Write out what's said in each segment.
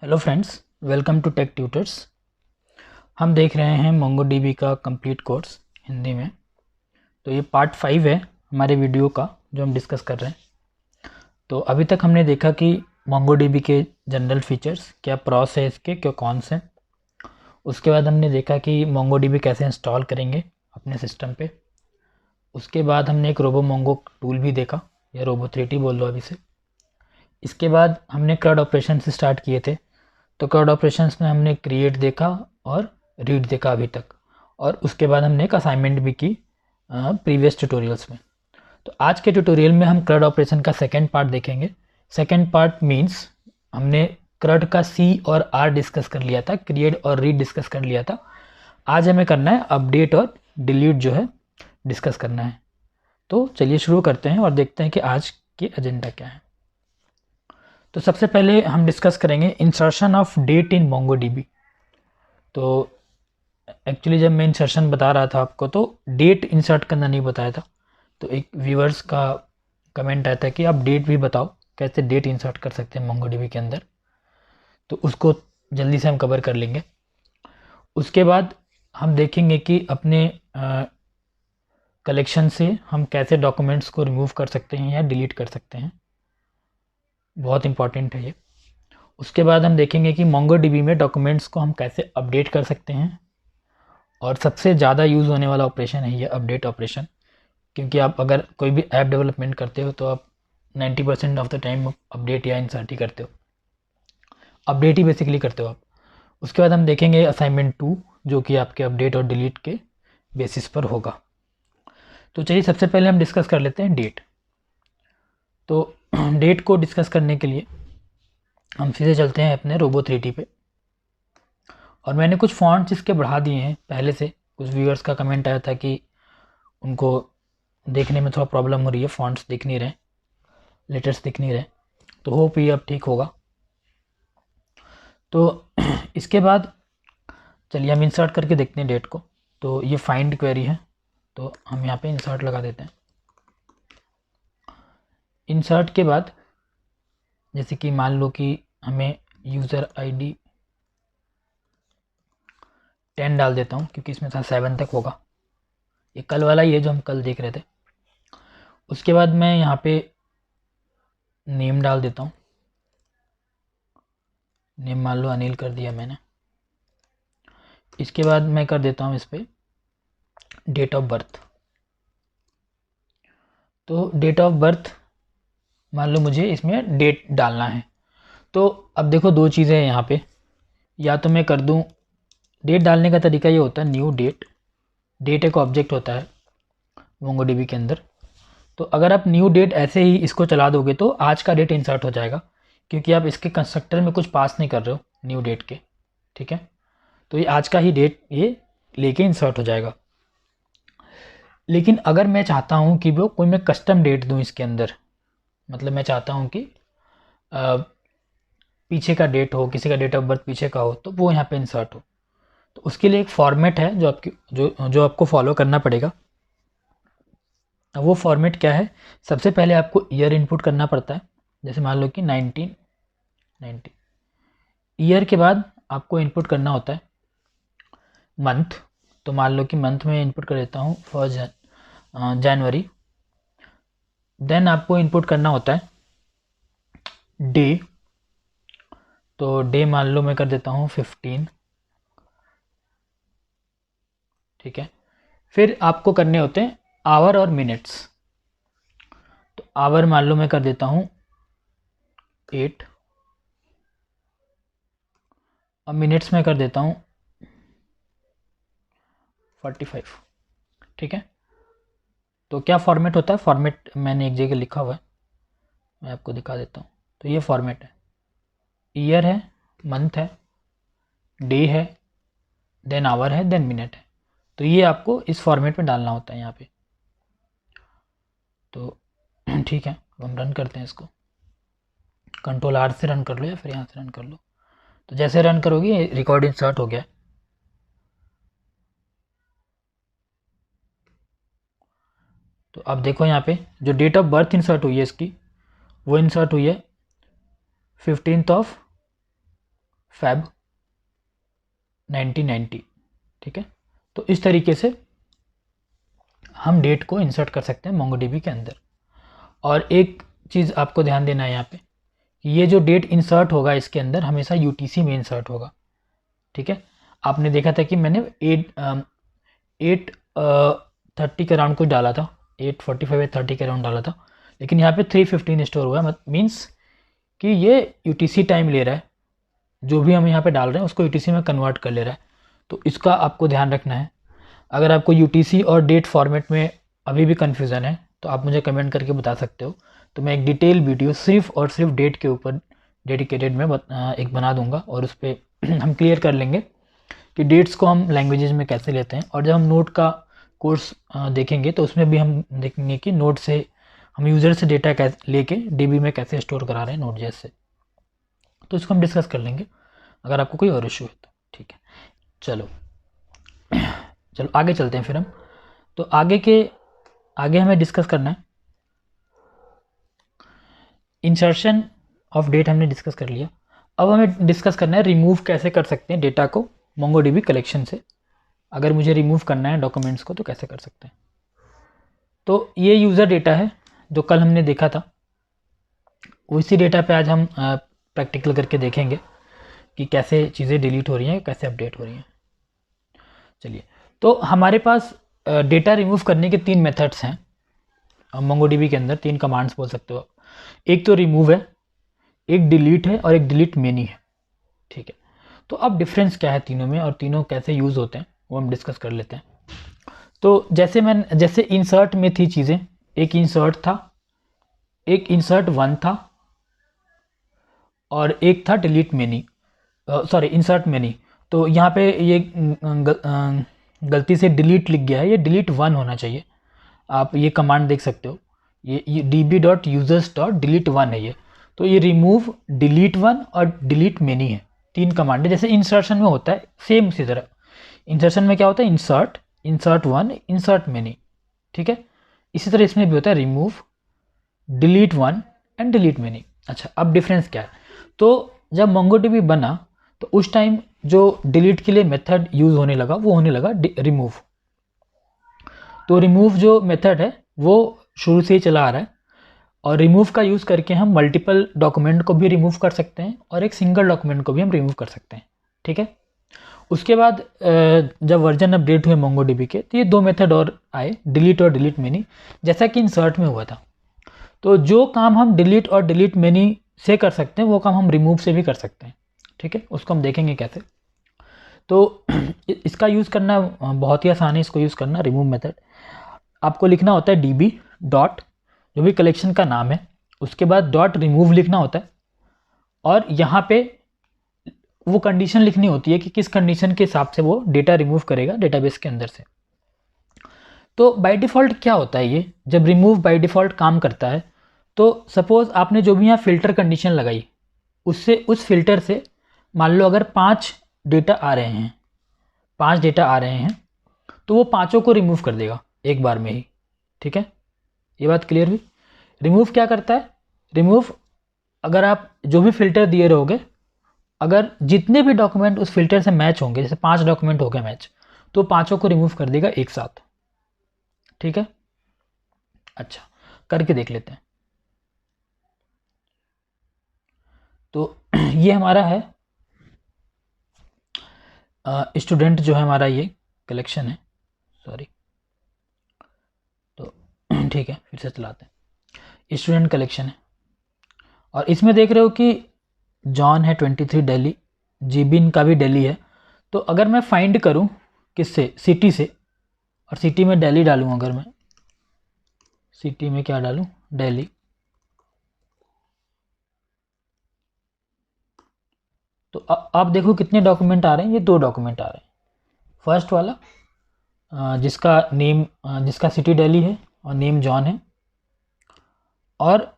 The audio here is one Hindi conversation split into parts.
Hello friends, welcome to tech tutors. हम देख रहे हैं मोंगोडीबी का कंप्लीट कोर्स हिंदी में। तो ये पार्ट 5 है हमारे वीडियो का जो हम डिस्कस कर रहे हैं। तो अभी तक हमने देखा कि मोंगोडीबी के जनरल फीचर्स क्या, प्रॉस है इसके, क्या कॉन्स हैं। उसके बाद हमने देखा कि मोंगोडीबी कैसे इंस्टॉल करेंगे अपने सिस्टम पे। उसके बाद हमने एक रोबो मोंगो टूल भी देखा, या रोबो 3T बोल लो अभी से। इसके बाद हमने क्रड ऑपरेशन से स्टार्ट किए थे। तो क्रड ऑपरेशंस में हमने क्रिएट देखा और रीड देखा अभी तक, और उसके बाद हमने एक असाइनमेंट भी की प्रीवियस ट्यूटोरियल्स में। तो आज के ट्यूटोरियल में हम क्रड ऑपरेशन का सेकेंड पार्ट देखेंगे। सेकेंड पार्ट मीन्स हमने क्रड का सी और आर डिस्कस कर लिया था, क्रिएट और रीड डिस्कस कर लिया था। आज हमें करना है अपडेट और डिलीट जो है डिस्कस करना है। तो चलिए शुरू करते हैं और देखते हैं कि आज की एजेंडा क्या है। तो सबसे पहले हम डिस्कस करेंगे insertion of date in MongoDB. तो एक्चुअली जब मैं इंसर्शन बता रहा था आपको, तो डेट इंसर्ट करना नहीं बताया था। तो एक व्यूअर्स का कमेंट आया था कि आप डेट भी बताओ, कैसे डेट इंसर्ट कर सकते हैं मोंगोडीबी के अंदर। तो उसको जल्दी से हम कवर कर लेंगे। उसके बाद हम देखेंगे कि अपने कलेक्शन से हम कैसे डॉक्यूमेंट्स को रिमूव कर सकते हैं या डिलीट कर सकते हैं। बहुत इंपॉर्टेंट है ये। उसके बाद हम देखेंगे कि मोंगोडीबी में डॉक्यूमेंट्स को हम कैसे अपडेट कर सकते हैं, और सबसे ज़्यादा यूज़ होने वाला ऑपरेशन है ये अपडेट ऑपरेशन। क्योंकि आप अगर कोई भी ऐप डेवलपमेंट करते हो तो आप 90% ऑफ द टाइम अपडेट या इंसर्ट ही करते हो, अपडेट ही बेसिकली करते हो आप। उसके बाद हम देखेंगे असाइनमेंट 2, जो कि आपके अपडेट और डिलीट के बेसिस पर होगा। तो चलिए सबसे पहले हम डिस्कस कर लेते हैं डेट। तो डेट को डिस्कस करने के लिए हम सीधे चलते हैं अपने रोबो 3T पे। और मैंने कुछ फॉन्ट्स इसके बढ़ा दिए हैं पहले से। कुछ व्यूअर्स का कमेंट आया था कि उनको देखने में थोड़ा प्रॉब्लम हो रही है, फॉन्ट्स दिख नहीं रहे, लेटर्स दिख नहीं रहे। तो होप ये अब ठीक होगा। तो इसके बाद चलिए हम इंसर्ट करके देखते हैं डेट को। तो ये फाइंड क्वेरी है, तो हम यहाँ पे इंसर्ट लगा देते हैं। इंसर्ट के बाद जैसे कि मान लो कि हमें यूज़र ID 10 डाल देता हूँ, क्योंकि इसमें था 7 तक होगा। ये कल वाला ही है जो हम कल देख रहे थे। उसके बाद मैं यहाँ पे नेम डाल देता हूँ। नेम मान लो अनिल कर दिया मैंने। इसके बाद मैं कर देता हूँ इस पर डेट ऑफ बर्थ। तो डेट ऑफ बर्थ मान लो मुझे इसमें डेट डालना है। तो अब देखो दो चीज़ें हैं यहाँ पे। या तो मैं कर दूँ, डेट डालने का तरीका ये होता है न्यू डेट। डेट एक ऑब्जेक्ट होता है मोंगोडीबी के अंदर। तो अगर आप न्यू डेट ऐसे ही इसको चला दोगे तो आज का डेट इंसर्ट हो जाएगा, क्योंकि आप इसके कंस्ट्रक्टर में कुछ पास नहीं कर रहे हो न्यू डेट के। ठीक है, तो ये आज का ही डेट ये लेके इंसर्ट हो जाएगा। लेकिन अगर मैं चाहता हूँ कि वो कोई मैं कस्टम डेट दूँ इसके अंदर, मतलब मैं चाहता हूँ कि पीछे का डेट हो, किसी का डेट ऑफ बर्थ पीछे का हो, तो वो यहाँ पे इंसर्ट हो। तो उसके लिए एक फॉर्मेट है जो आपकी जो आपको फॉलो करना पड़ेगा। अब वो फॉर्मेट क्या है? सबसे पहले आपको ईयर इनपुट करना पड़ता है। जैसे मान लो कि 1990। ईयर के बाद आपको इनपुट करना होता है मंथ। तो मान लो कि मंथ में इनपुट कर देता हूँ 1 जनवरी। देन आपको इनपुट करना होता है डे। तो डे मान लो मैं कर देता हूँ 15। ठीक है, फिर आपको करने होते हैं आवर और मिनट्स। तो आवर मान लो मैं कर देता हूँ 8, और मिनट्स में कर देता हूँ 45। ठीक है, तो क्या फॉर्मेट होता है? फॉर्मेट मैंने एक जगह लिखा हुआ है, मैं आपको दिखा देता हूँ। तो ये फॉर्मेट है, ईयर है, मंथ है, डे है, देन आवर है, देन मिनट है। तो ये आपको इस फॉर्मेट में डालना होता है यहाँ पे। तो ठीक है, हम रन करते हैं इसको। Ctrl+R से रन कर लो या फिर यहाँ से रन कर लो। तो जैसे रन करोगे रिकॉर्ड इंसर्ट हो गया। तो अब देखो यहाँ पे जो डेट ऑफ बर्थ इंसर्ट हुई है इसकी, वो इंसर्ट हुई है 15 Feb 1990, ठीक है। तो इस तरीके से हम डेट को इंसर्ट कर सकते हैं MongoDB के अंदर। और एक चीज़ आपको ध्यान देना है यहाँ पे कि ये जो डेट इंसर्ट होगा इसके अंदर हमेशा UTC में इंसर्ट होगा, ठीक है। आपने देखा था कि मैंने 8:30 के अराउंड कुछ डाला था, 8:45 या 30 के अराउंड डाला था, लेकिन यहाँ पे 3:15 स्टोर हुआ है, मीन्स कि ये UTC टाइम ले रहा है, जो भी हम यहाँ पे डाल रहे हैं उसको UTC में कन्वर्ट कर ले रहा है। तो इसका आपको ध्यान रखना है। अगर आपको UTC और डेट फॉर्मेट में अभी भी कन्फ्यूज़न है तो आप मुझे कमेंट करके बता सकते हो, तो मैं एक डिटेल वीडियो सिर्फ और सिर्फ डेट के ऊपर डेडिकेटेड में एक बना दूंगा और उस पर हम क्लियर कर लेंगे कि डेट्स को हम लैंग्वेजेस में कैसे लेते हैं। और जब हम नोट का कोर्स देखेंगे तो उसमें भी हम देखेंगे कि नोट से हम यूज़र से डेटा कैसे लेके DB में कैसे स्टोर करा रहे हैं नोट.js से, तो इसको हम डिस्कस कर लेंगे अगर आपको कोई और इशू है तो, ठीक है। चलो आगे चलते हैं फिर हम। तो आगे हमें डिस्कस करना है इंसर्शन ऑफ डेट, हमने डिस्कस कर लिया। अब हमें डिस्कस करना है रिमूव कैसे कर सकते हैं डेटा को MongoDB कलेक्शन से। अगर मुझे रिमूव करना है डॉक्यूमेंट्स को तो कैसे कर सकते हैं। तो ये यूज़र डेटा है जो कल हमने देखा था, उसी डेटा पे आज हम प्रैक्टिकल करके देखेंगे कि कैसे चीज़ें डिलीट हो रही हैं, कैसे अपडेट हो रही हैं। चलिए, तो हमारे पास डेटा रिमूव करने के 3 मेथड्स हैं MongoDB के अंदर, 3 कमांड्स बोल सकते हो। एक तो रिमूव है, एक डिलीट है और एक डिलीट मेनी है, ठीक है। तो अब डिफरेंस क्या है तीनों में और तीनों कैसे यूज़ होते हैं वो हम डिस्कस कर लेते हैं। तो जैसे इंसर्ट में थी चीज़ें, एक इंसर्ट था, एक इंसर्ट 1 था और एक था delete many, sorry insert many. तो यहाँ पे ये गलती से डिलीट लिख गया है, ये डिलीट 1 होना चाहिए। आप ये कमांड देख सकते हो, ये db.users.delete1 है ये। तो ये रिमूव, डिलीट 1 और डिलीट मेनी है, 3 कमांड है। जैसे इंसर्शन में होता है सेम उसी तरह। इंसर्शन में क्या होता है, इंसर्ट 1, इंसर्ट मेनी, ठीक है। इसी तरह इसमें भी होता है remove, delete 1 and delete many. अच्छा, अब डिफरेंस क्या है। तो जब MongoDB बना तो उस टाइम जो डिलीट के लिए मेथड यूज़ होने लगा वो होने लगा रिमूव। तो रिमूव जो मेथड है वो शुरू से ही चला आ रहा है और रिमूव का यूज़ करके हम मल्टीपल डॉक्यूमेंट को भी रिमूव कर सकते हैं और एक सिंगल डॉक्यूमेंट को भी हम रिमूव कर सकते हैं, ठीक है। उसके बाद जब वर्जन अपडेट हुए MongoDB के तो ये 2 मेथड और आए, डिलीट और डिलीट मेनी, जैसा कि इंसर्ट में हुआ था। तो जो काम हम डिलीट और डिलीट मेनी से कर सकते हैं वो काम हम रिमूव से भी कर सकते हैं, ठीक है। उसको हम देखेंगे कैसे। तो इसका यूज़ करना बहुत ही आसान है, इसको यूज़ करना रिमूव मेथड। आपको लिखना होता है DB डॉट, जो भी कलेक्शन का नाम है, उसके बाद डॉट रिमूव लिखना होता है और यहाँ पे वो कंडीशन लिखनी होती है कि किस कंडीशन के हिसाब से वो डेटा रिमूव करेगा डेटाबेस के अंदर से। तो बाय डिफ़ॉल्ट क्या होता है, ये जब रिमूव बाय डिफ़ॉल्ट काम करता है तो सपोज़ आपने जो भी यहाँ फ़िल्टर कंडीशन लगाई उससे, उस फिल्टर से मान लो अगर 5 डेटा आ रहे हैं, 5 डेटा आ रहे हैं तो वो पाँचों को रिमूव कर देगा एक बार में ही, ठीक है। ये बात क्लियर हुई। रिमूव क्या करता है, रिमूव अगर आप जो भी फिल्टर दिए रहोगे, अगर जितने भी डॉक्यूमेंट उस फिल्टर से मैच होंगे, जैसे 5 डॉक्यूमेंट हो गए मैच, तो पाँचों को रिमूव कर देगा एक साथ, ठीक है। अच्छा, करके देख लेते हैं। तो ये हमारा है स्टूडेंट जो है हमारा, ये कलेक्शन है, सॉरी। तो ठीक है, फिर से चलाते हैं। स्टूडेंट कलेक्शन है और इसमें देख रहे हो कि जॉन है 23 दिल्ली, जीबिन का भी दिल्ली है। तो अगर मैं फाइंड करूं किससे, सिटी से, और सिटी में दिल्ली डालूं, अगर मैं सिटी में क्या डालूं, दिल्ली, तो आप देखो कितने डॉक्यूमेंट आ रहे हैं, ये 2 डॉक्यूमेंट आ रहे हैं। फर्स्ट वाला जिसका नेम, जिसका सिटी दिल्ली है और नेम जॉन है, और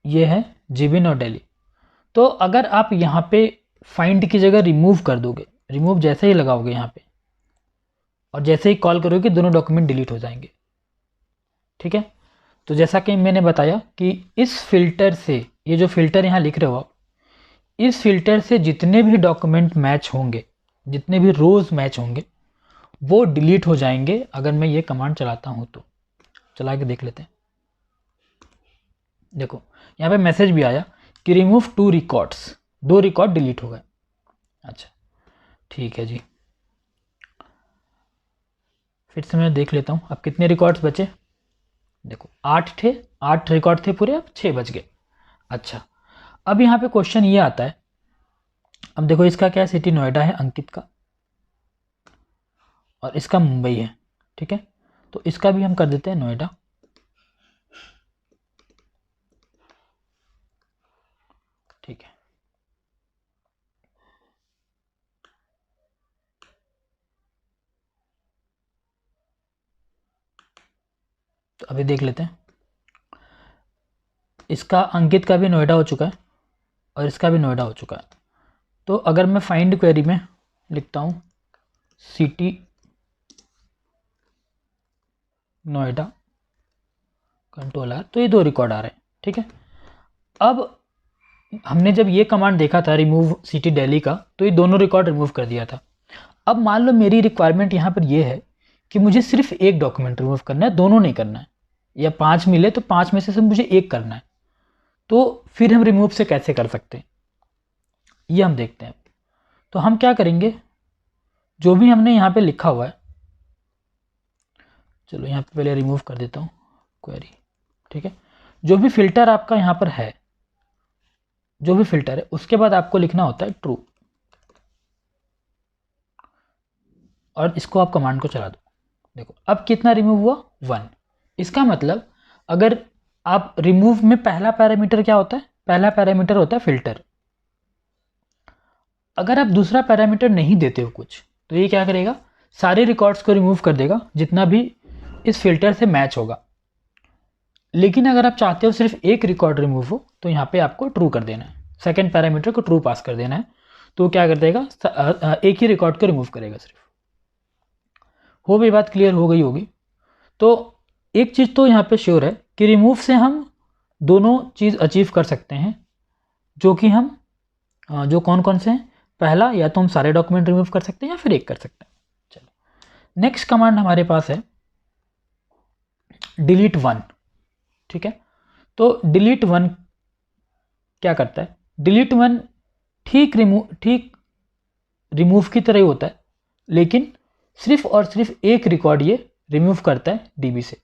ये है जीबिन और दिल्ली। तो अगर आप यहाँ पे फाइंड की जगह रिमूव कर दोगे, रिमूव जैसे ही लगाओगे यहाँ पे और जैसे ही कॉल करोगे दोनों डॉक्यूमेंट डिलीट हो जाएंगे, ठीक है। तो जैसा कि मैंने बताया कि इस फिल्टर से, ये जो फिल्टर यहाँ लिख रहे हो आप, इस फिल्टर से जितने भी डॉक्यूमेंट मैच होंगे, जितने भी रोज़ मैच होंगे, वो डिलीट हो जाएंगे अगर मैं ये कमांड चलाता हूँ तो। चला के देख लेते हैं। देखो यहाँ पे मैसेज भी आया कि रिमूव 2 रिकॉर्ड्स, 2 रिकॉर्ड डिलीट हो गए। अच्छा ठीक है जी, फिर से मैं देख लेता हूँ अब कितने रिकॉर्ड्स बचे। देखो 8 थे, 8 रिकॉर्ड थे पूरे, अब 6 बच गए। अच्छा अब यहाँ पे क्वेश्चन ये आता है, अब देखो इसका क्या है, सिटी नोएडा है अंकित का, और इसका मुंबई है, ठीक है। तो इसका भी हम कर देते हैं नोएडा, ठीक है। तो अभी देख लेते हैं, इसका अंकित का भी नोएडा हो चुका है और इसका भी नोएडा हो चुका है। तो अगर मैं फाइंड क्वेरी में लिखता हूँ सिटी नोएडा कंट्रोल आर, तो ये 2 रिकॉर्ड आ रहे हैं, ठीक है। अब हमने जब ये कमांड देखा था रिमूव सिटी दिल्ली का, तो ये दोनों रिकॉर्ड रिमूव कर दिया था। अब मान लो मेरी रिक्वायरमेंट यहाँ पर ये है कि मुझे सिर्फ एक डॉक्यूमेंट रिमूव करना है, दोनों नहीं करना है, या 5 मिले तो 5 में से सिर्फ मुझे एक करना है। तो फिर हम रिमूव से कैसे कर सकते हैं ये हम देखते हैं। तो हम क्या करेंगे, जो भी हमने यहाँ पे लिखा हुआ है, चलो यहाँ पे पहले रिमूव कर देता हूँ क्वेरी, ठीक है। जो भी फिल्टर आपका यहाँ पर है, जो भी फिल्टर है, उसके बाद आपको लिखना होता है ट्रू, और इसको आप कमांड को चला दो। देखो अब कितना रिमूव हुआ, 1। इसका मतलब अगर आप रिमूव में पहला पैरामीटर क्या होता है, पहला पैरामीटर होता है फिल्टर। अगर आप दूसरा पैरामीटर नहीं देते हो कुछ, तो ये क्या करेगा, सारे रिकॉर्ड्स को रिमूव कर देगा जितना भी इस फिल्टर से मैच होगा। लेकिन अगर आप चाहते हो सिर्फ एक रिकॉर्ड रिमूव हो, तो यहाँ पे आपको ट्रू कर देना है, सेकंड पैरामीटर को ट्रू पास कर देना है। तो क्या कर देगा, एक ही रिकॉर्ड को रिमूव करेगा सिर्फ। हो भी बात क्लियर हो गई होगी। तो एक चीज़ तो यहाँ पे श्योर है कि रिमूव से हम दोनों चीज़ अचीव कर सकते हैं, जो कि हम जो कौन कौन से हैं, पहला या तो हम सारे डॉक्यूमेंट रिमूव कर सकते हैं या फिर एक कर सकते हैं। चलो नेक्स्ट कमांड हमारे पास है डिलीट 1, ठीक है। तो डिलीट 1 क्या करता है, डिलीट 1 ठीक रिमूव की तरह ही होता है, लेकिन सिर्फ और सिर्फ एक रिकॉर्ड ये रिमूव करता है डीबी से।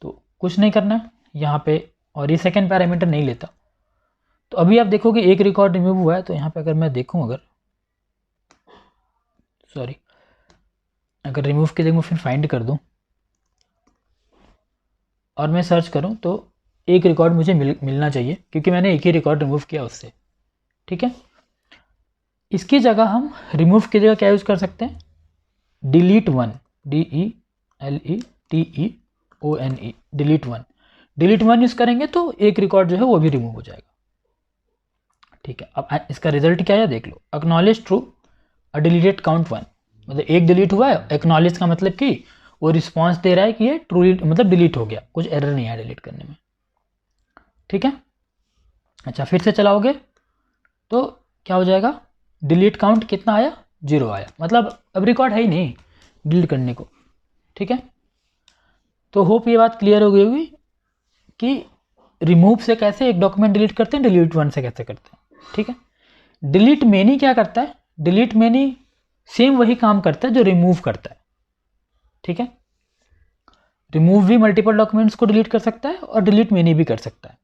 तो कुछ नहीं करना है यहाँ पे, और ये सेकंड पैरामीटर नहीं लेता। तो अभी आप देखोगे एक रिकॉर्ड रिमूव हुआ है, तो यहाँ पे अगर मैं देखूँ, अगर रिमूव की जगह मैं फिर फाइंड कर दूँ और मैं सर्च करूँ, तो एक रिकॉर्ड मुझे मिलना चाहिए, क्योंकि मैंने एक ही रिकॉर्ड रिमूव किया उससे, ठीक है। इसकी जगह हम रिमूव की जगह क्या यूज़ कर सकते हैं, delete 1, DELETEONE, delete 1, delete 1 use करेंगे तो एक रिकॉर्ड जो है वो भी रिमूव हो जाएगा, ठीक है। अब इसका रिजल्ट क्या है देख लो, एक्नॉलेज ट्रू डिलीटेड काउंट 1, मतलब एक डिलीट हुआ है। एक्नॉलेज का मतलब कि वो रिस्पॉन्स दे रहा है कि ये ट्रू मतलब डिलीट हो गया, कुछ एरर नहीं है डिलीट करने में, ठीक है। अच्छा फिर से चलाओगे तो क्या हो जाएगा, डिलीट काउंट कितना आया, 0 आया, मतलब अब रिकॉर्ड है ही नहीं डिलीट करने को, ठीक है। तो होप ये बात क्लियर हो गई होगी कि रिमूव से कैसे एक डॉक्यूमेंट डिलीट करते हैं, डिलीट 1 से कैसे करते हैं, ठीक है। डिलीट मेनी क्या करता है, डिलीट मेनी सेम वही काम करता है जो रिमूव करता है, ठीक है। रिमूव भी मल्टीपल डॉक्यूमेंट्स को डिलीट कर सकता है और डिलीट मेनी भी कर सकता है।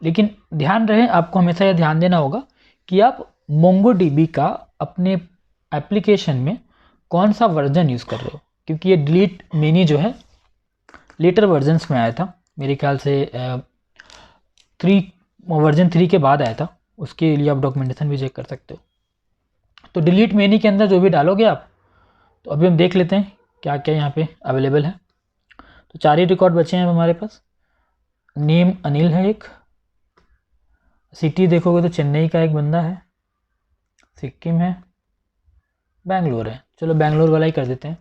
लेकिन ध्यान रहे, आपको हमेशा यह ध्यान देना होगा कि आप मोंगोडीबी का अपने एप्लीकेशन में कौन सा वर्जन यूज़ कर रहे हो, क्योंकि ये डिलीट मेनी जो है लेटर वर्जन्स में आया था, मेरे ख्याल से वर्जन 3 के बाद आया था। उसके लिए आप डॉक्यूमेंटेशन भी चेक कर सकते हो। तो डिलीट मेनी के अंदर जो भी डालोगे आप, तो अभी हम देख लेते हैं क्या क्या यहाँ पे अवेलेबल है। तो 4 ही रिकॉर्ड बचे हैं हमारे पास। नेम अनिल है एक, सिटी देखोगे तो चेन्नई का एक बंदा है, सिक्किम है, बैंगलोर है। चलो बैंगलोर वाला ही कर देते हैं।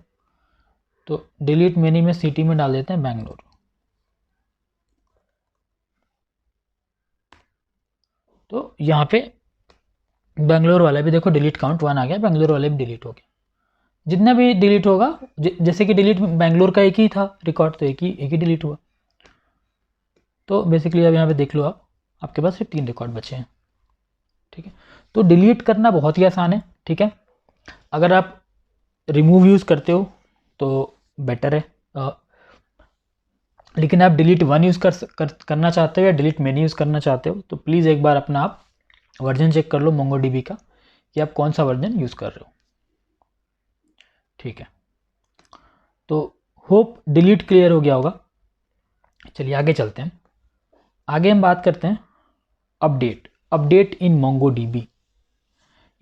तो डिलीट मेनी में सिटी में डाल देते हैं बैंगलोर। तो यहाँ पे बेंगलोर वाला भी देखो डिलीट काउंट 1 आ गया, बेंगलोर वाले भी डिलीट हो गया। जितना भी डिलीट होगा, जैसे कि डिलीट बेंगलोर का एक ही था रिकॉर्ड, तो एक ही डिलीट हुआ। तो बेसिकली अब यहाँ पे देख लो आप, आपके पास सिर्फ 3 रिकॉर्ड बचे हैं। ठीक है, तो डिलीट करना बहुत ही आसान है। ठीक है, अगर आप रिमूव यूज़ करते हो तो बेटर है, लेकिन आप डिलीट 1 यूज़ करना चाहते हो या डिलीट मेनी यूज़ करना चाहते हो तो प्लीज़ एक बार अपना आप वर्जन चेक कर लो मोंगोडीबी का कि आप कौन सा वर्जन यूज़ कर रहे हो। ठीक है, तो होप डिलीट क्लियर हो गया होगा। चलिए आगे चलते हैं। आगे हम बात करते हैं अपडेट इन मोंगोडीबी।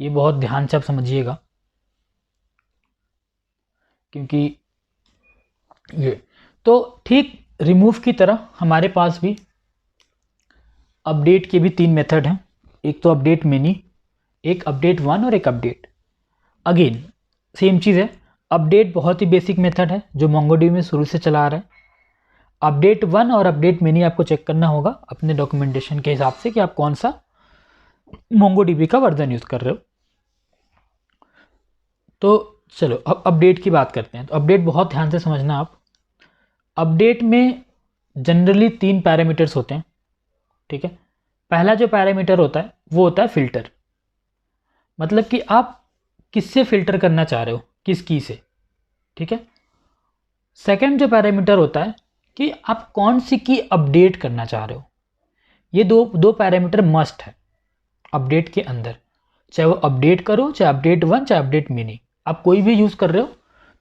ये बहुत ध्यान से आप समझिएगा, क्योंकि ये तो ठीक रिमूव की तरह हमारे पास भी अपडेट के भी 3 मेथड हैं। एक तो अपडेट मेनी, एक अपडेट 1 और एक अपडेट। अगेन सेम चीज़ है, अपडेट बहुत ही बेसिक मेथड है जो मोंगोडीबी में शुरू से चला आ रहा है। अपडेट 1 और अपडेट मेनी आपको चेक करना होगा अपने डॉक्यूमेंटेशन के हिसाब से कि आप कौन सा मोंगोडीबी का वर्जन यूज़ कर रहे हो। तो चलो अब अपडेट की बात करते हैं। तो अपडेट बहुत ध्यान से समझना आप। अपडेट में जनरली 3 पैरामीटर्स होते हैं। ठीक है, पहला जो पैरामीटर होता है वो होता है फ़िल्टर, मतलब कि आप किससे फ़िल्टर करना चाह रहे हो, किस की से। ठीक है, सेकंड जो पैरामीटर होता है कि आप कौन सी की अपडेट करना चाह रहे हो। ये दो पैरामीटर मस्ट है अपडेट के अंदर, चाहे वो अपडेट करो, चाहे अपडेट 1 चाहे अपडेट मिनी, आप कोई भी यूज़ कर रहे हो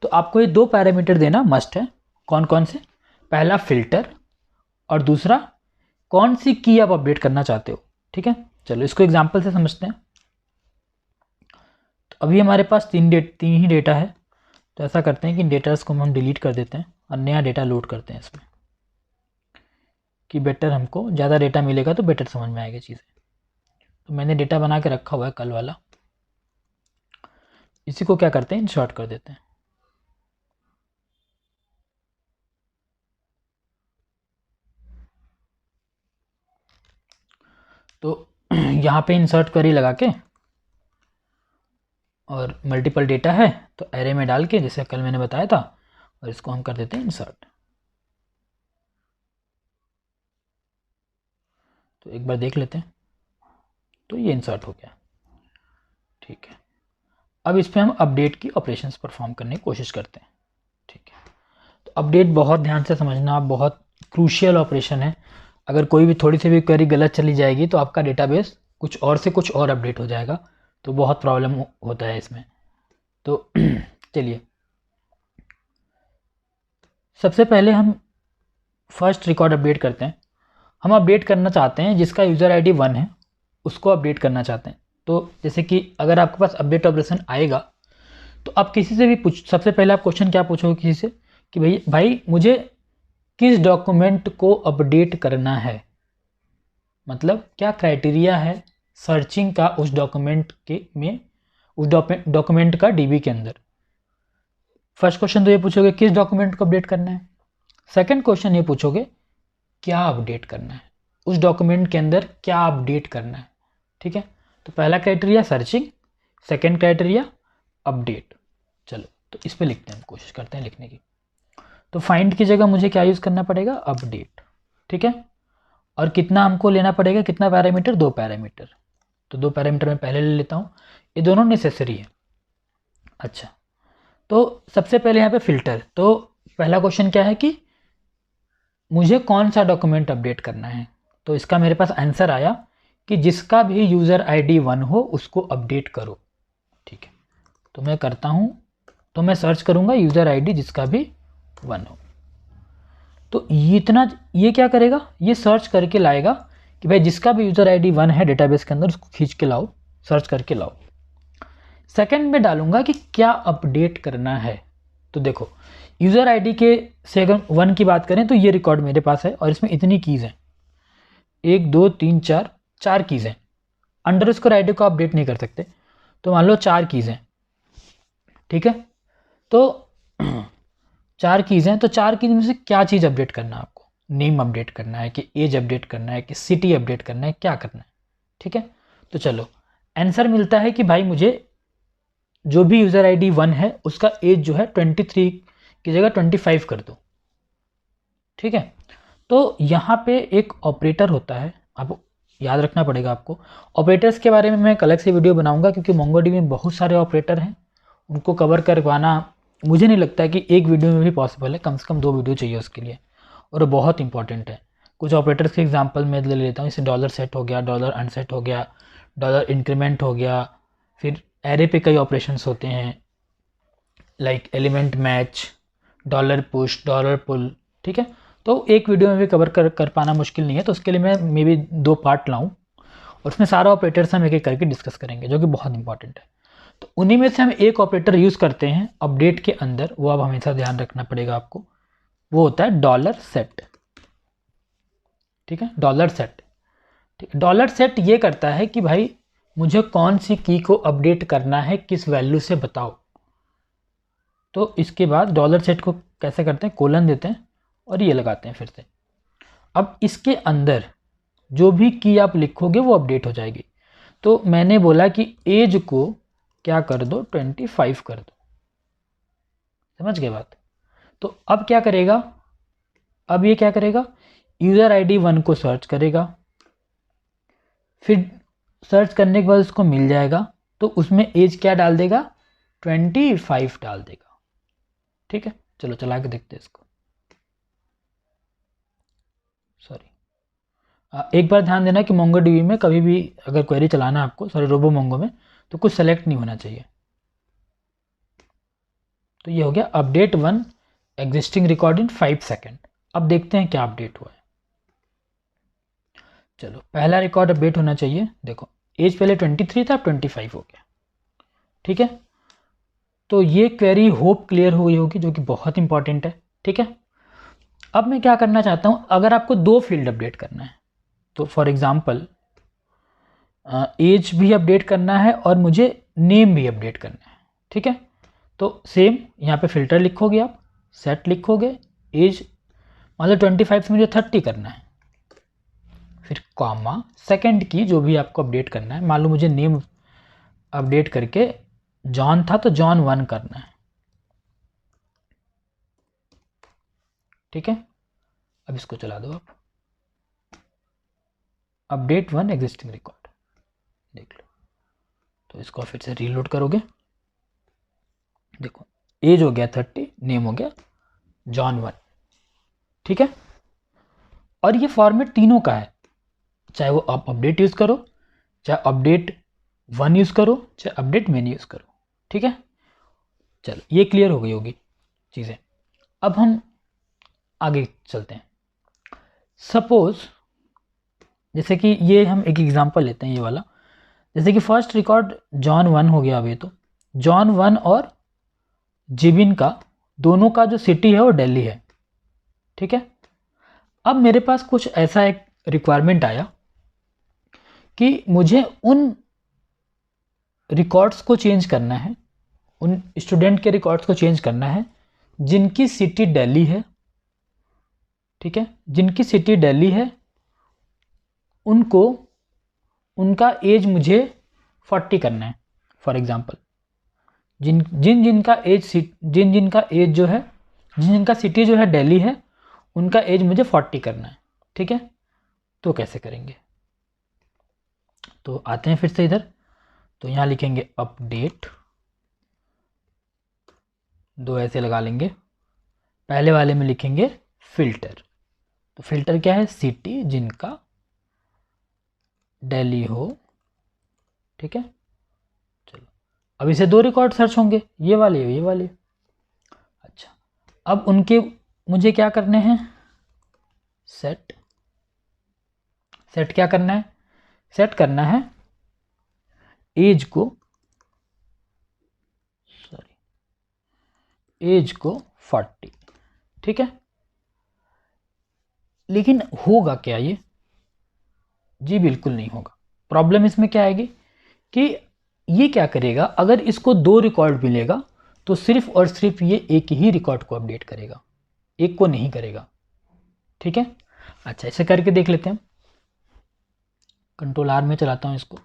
तो आपको ये 2 पैरामीटर देना मस्ट है। कौन कौन से? पहला फ़िल्टर और दूसरा कौन सी की आप अपडेट करना चाहते हो। ठीक है, चलो इसको एग्जांपल से समझते हैं। तो अभी हमारे पास तीन ही डेटा है, तो ऐसा करते हैं कि इन डेटास को हम डिलीट कर देते हैं और नया डेटा लोड करते हैं इसमें, कि बेटर हमको ज़्यादा डेटा मिलेगा तो बेटर समझ में आएगी चीज़ें। तो मैंने डेटा बना के रखा हुआ है कल वाला, इसी को क्या करते हैं इंसर्ट कर देते हैं। तो यहाँ पे इंसर्ट क्वेरी लगा के और मल्टीपल डेटा है तो एरे में डाल के, जैसे कल मैंने बताया था, और इसको हम कर देते हैं इंसर्ट। तो एक बार देख लेते हैं, तो ये इंसर्ट हो गया। ठीक है, अब इस पर हम अपडेट की ऑपरेशंस परफॉर्म करने की कोशिश करते हैं। ठीक है, तो अपडेट बहुत ध्यान से समझना, बहुत क्रूशियल ऑपरेशन है। अगर कोई भी थोड़ी सी भी क्वेरी गलत चली जाएगी तो आपका डेटाबेस कुछ और से कुछ और अपडेट हो जाएगा, तो बहुत प्रॉब्लम होता है इसमें। तो चलिए सबसे पहले हम फर्स्ट रिकॉर्ड अपडेट करते हैं। हम अपडेट करना चाहते हैं जिसका यूज़र आईडी 1 है, उसको अपडेट करना चाहते हैं। तो जैसे कि अगर आपके पास अपडेट ऑपरेशन आएगा तो आप किसी से भी सबसे पहले आप क्वेश्चन क्या पूछोगे किसी से कि भाई मुझे किस डॉक्यूमेंट को अपडेट करना है, मतलब क्या क्राइटेरिया है सर्चिंग का उस डॉक्यूमेंट के में, उस डॉक्यूमेंट का डीबी के अंदर। फर्स्ट क्वेश्चन तो ये पूछोगे किस डॉक्यूमेंट को अपडेट करना है। सेकंड क्वेश्चन ये पूछोगे क्या अपडेट करना है, उस डॉक्यूमेंट के अंदर क्या अपडेट करना है। ठीक है, तो पहला criteria searching, second criteria update. चलो तो इस पे लिखते हैं, कोशिश करते हैं लिखने की। तो फाइंड की जगह मुझे क्या यूज़ करना पड़ेगा, अपडेट। ठीक है, और कितना हमको लेना पड़ेगा, कितना पैरामीटर, 2 पैरामीटर। तो 2 पैरामीटर मैं पहले ले लेता हूँ, ये दोनों नेसेसरी है। अच्छा, तो सबसे पहले यहाँ पे फ़िल्टर। तो पहला क्वेश्चन क्या है कि मुझे कौन सा डॉक्यूमेंट अपडेट करना है। तो इसका मेरे पास आंसर आया कि जिसका भी यूज़र आईडी 1 हो उसको अपडेट करो। ठीक है, तो मैं करता हूँ, तो मैं सर्च करूँगा यूज़र आईडी जिसका भी 1 हो। तो ये क्या करेगा, ये सर्च करके लाएगा कि भाई जिसका भी यूज़र आईडी 1 है डेटाबेस के अंदर उसको खींच के लाओ, सर्च करके लाओ। सेकंड में डालूंगा कि क्या अपडेट करना है। तो देखो यूज़र आईडी के से अगर 1 की बात करें तो ये रिकॉर्ड मेरे पास है और इसमें इतनी कीज़ हैं, 1 2 3 4 कीज़ हैं। अंडरस्कोर आईडी को अपडेट नहीं कर सकते, तो मान लो 4 कीज़ हैं। ठीक है, तो 4 कीज़ हैं, तो 4 कीज़ में से क्या चीज़ अपडेट करना है आपको, नेम अपडेट करना है कि एज अपडेट करना है कि सिटी अपडेट करना है, क्या करना है। ठीक है। तो चलो आंसर मिलता है कि भाई मुझे जो भी यूज़र आईडी 1 है उसका एज जो है 23 की जगह 25 कर दो, ठीक है। तो यहाँ पे एक ऑपरेटर होता है, आपको याद रखना पड़ेगा आपको। ऑपरेटर्स के बारे में मैं अलग से वीडियो बनाऊंगा क्योंकि मोंगोडीबी में बहुत सारे ऑपरेटर हैं, उनको कवर कर पाना मुझे नहीं लगता है कि एक वीडियो में भी पॉसिबल है, कम से कम 2 वीडियो चाहिए उसके लिए, और बहुत इंपॉर्टेंट है। कुछ ऑपरेटर्स के एग्जांपल मैं ले लेता हूँ, जैसे डॉलर सेट हो गया, डॉलर अनसेट हो गया, डॉलर इंक्रीमेंट हो गया, फिर एरे पे कई ऑपरेशंस होते हैं like element match, dollar push, dollar pull, ठीक है। तो एक वीडियो में भी कवर कर पाना मुश्किल नहीं है, तो उसके लिए मैं मे बी 2 पार्ट लाऊं और उसमें सारा ऑपरेटर्स हम एक एक करके डिस्कस करेंगे, जो कि बहुत इंपॉर्टेंट है। तो उन्हीं में से हम एक ऑपरेटर यूज़ करते हैं अपडेट के अंदर, वो अब हमेशा ध्यान रखना पड़ेगा आपको, वो होता है डॉलर सेट, ठीक है। डॉलर सेट, ठीक। डॉलर सेट ये करता है कि भाई मुझे कौन सी की को अपडेट करना है, किस वैल्यू से बताओ। तो इसके बाद डॉलर सेट को कैसे करते हैं, कोलन देते हैं और ये लगाते हैं फिर से। अब इसके अंदर जो भी की आप लिखोगे वो अपडेट हो जाएगी। तो मैंने बोला कि एज को क्या कर दो, 25 कर दो, समझ गए बात। तो अब क्या करेगा, अब ये क्या करेगा, यूज़र आईडी 1 को सर्च करेगा, फिर सर्च करने के बाद उसको मिल जाएगा, तो उसमें एज क्या डाल देगा, 25 डाल देगा, ठीक है। चलो चला के देखते हैं इसको। सॉरी, एक बार ध्यान देना कि मोंगोडीबी में कभी भी अगर क्वेरी चलाना है आपको, सॉरी रोबो मोंगो में, तो कुछ सेलेक्ट नहीं होना चाहिए। तो ये हो गया update 1 existing record in 5 second. अब देखते हैं क्या अपडेट हुआ है। चलो पहला रिकॉर्ड अपडेट होना चाहिए, देखो एज पहले 23 था, अब 25 हो गया, ठीक है। तो ये क्वेरी होप क्लियर हो गई होगी, जो कि बहुत इंपॉर्टेंट है, ठीक है। अब मैं क्या करना चाहता हूँ, अगर आपको 2 फील्ड अपडेट करना है, तो फॉर एग्जांपल एज भी अपडेट करना है और मुझे नेम भी अपडेट करना है, ठीक है। तो सेम यहाँ पे फिल्टर लिखोगे आप, सेट लिखोगे, एज मान लो 25 से मुझे 30 करना है, फिर कॉमा सेकंड की जो भी आपको अपडेट करना है, मान लो मुझे नेम अपडेट करके जॉन था तो जॉन 1 करना है, ठीक है। अब इसको चला दो आप, अपडेट 1 एग्जिस्टिंग रिकॉर्ड, देख लो। तो इसको फिर से रीलोड करोगे, देखो एज हो गया 30, नेम हो गया जॉन 1, ठीक है। और ये फॉर्मेट तीनों का है, चाहे वो आप अपडेट यूज़ करो, चाहे अपडेट 1 यूज़ करो, चाहे अपडेट मेन यूज़ करो, ठीक है। चलो ये क्लियर हो गई होगी चीज़ें। अब हम आगे चलते हैं। सपोज जैसे कि ये हम एक एग्जांपल लेते हैं, ये वाला, जैसे कि फर्स्ट रिकॉर्ड जॉन 1 हो गया। अभी तो जॉन 1 और जिबिन का दोनों का जो सिटी है वो दिल्ली है, ठीक है। अब मेरे पास कुछ ऐसा एक रिक्वायरमेंट आया कि मुझे उन रिकॉर्ड्स को चेंज करना है, उन स्टूडेंट के रिकॉर्ड्स को चेंज करना है जिनकी सिटी दिल्ली है, ठीक है। जिनकी सिटी दिल्ली है उनको, उनका एज मुझे 40 करना है। फॉर एग्जांपल जिनका एज जो है, जिनका सिटी जो है दिल्ली है, उनका एज मुझे 40 करना है, ठीक है। तो कैसे करेंगे, तो आते हैं फिर से इधर। तो यहाँ लिखेंगे अपडेट, 2 ऐसे लगा लेंगे। पहले वाले में लिखेंगे फिल्टर। तो फिल्टर क्या है, सिटी जिनका दिल्ली हो, ठीक है। चलो अब इसे 2 रिकॉर्ड सर्च होंगे, ये वाले ये वाले। अच्छा अब उनके मुझे क्या करने हैं, सेट क्या करना है, सेट करना है एज को, सॉरी एज को 40, ठीक है। लेकिन होगा क्या ये, जी बिल्कुल नहीं होगा। प्रॉब्लम इसमें क्या आएगी कि ये क्या करेगा, अगर इसको 2 रिकॉर्ड मिलेगा तो सिर्फ और सिर्फ ये एक ही रिकॉर्ड को अपडेट करेगा, एक को नहीं करेगा, ठीक है। अच्छा इसे करके देख लेते हैं। कंट्रोल आर में चलाता हूँ इसको।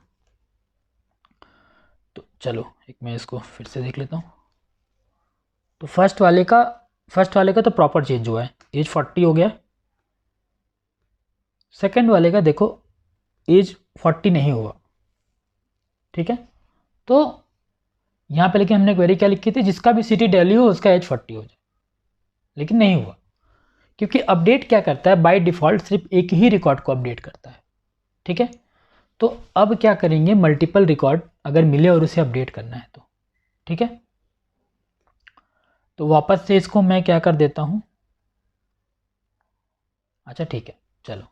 तो चलो एक मैं इसको फिर से देख लेता हूँ। तो फर्स्ट वाले का तो प्रॉपर चेंज हुआ है, एज 40 हो गया। सेकंड वाले का देखो एज 40 नहीं हुआ, ठीक है। तो यहाँ पे लेकिन हमने क्वेरी क्या लिखी थी, जिसका भी सिटी दिल्ली हो उसका एज 40 हो जाए, लेकिन नहीं हुआ क्योंकि अपडेट क्या करता है, बाय डिफ़ॉल्ट सिर्फ एक ही रिकॉर्ड को अपडेट करता है, ठीक है। तो अब क्या करेंगे, मल्टीपल रिकॉर्ड अगर मिले और उसे अपडेट करना है तो, ठीक है। तो वापस से इसको मैं क्या कर देता हूँ, अच्छा ठीक है, चलो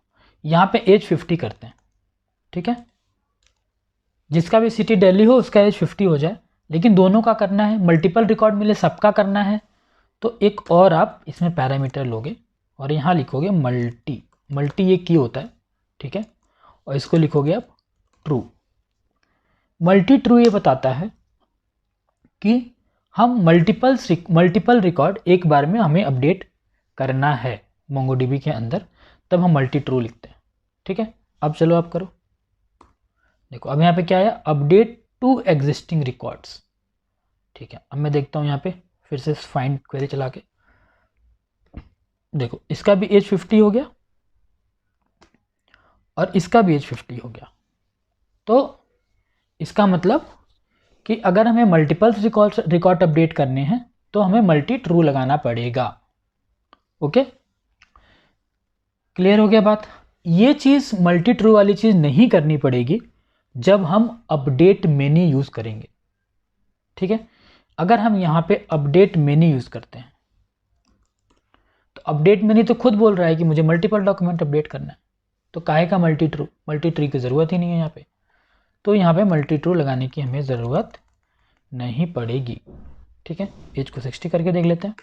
यहाँ पे एज 50 करते हैं, ठीक है। जिसका भी सिटी दिल्ली हो उसका एज 50 हो जाए, लेकिन दोनों का करना है, मल्टीपल रिकॉर्ड मिले सबका करना है। तो एक और आप इसमें पैरामीटर लोगे और यहाँ लिखोगे मल्टी ये की होता है, ठीक है। और इसको लिखोगे आप ट्रू। मल्टी ट्रू ये बताता है कि हम मल्टीपल रिकॉर्ड एक बार में हमें अपडेट करना है मोंगोडीबी के अंदर, तब हम मल्टी ट्रू लिखते हैं, ठीक है। अब चलो आप करो, देखो अब यहाँ पे क्या आया, अपडेट टू एग्जिस्टिंग रिकॉर्ड्स, ठीक है। अब मैं देखता हूँ यहाँ पे फिर से फाइंड क्वेरी चला के, देखो इसका भी एज 50 हो गया और इसका भी एज 50 हो गया। तो इसका मतलब कि अगर हमें मल्टीपल रिकॉर्ड अपडेट करने हैं तो हमें मल्टी ट्रू लगाना पड़ेगा। ओके, क्लियर हो गया बात। ये चीज़ मल्टी ट्रू वाली चीज़ नहीं करनी पड़ेगी जब हम अपडेट मेनी यूज़ करेंगे, ठीक है। अगर हम यहाँ पे अपडेट मेनी यूज़ करते हैं तो अपडेट मेनी तो खुद बोल रहा है कि मुझे मल्टीपल डॉक्यूमेंट अपडेट करना है, तो काहे का मल्टी ट्री की ज़रूरत ही नहीं है यहाँ पे। तो यहाँ पे मल्टी ट्रू लगाने की हमें ज़रूरत नहीं पड़ेगी, ठीक है। एज को 60 करके देख लेते हैं,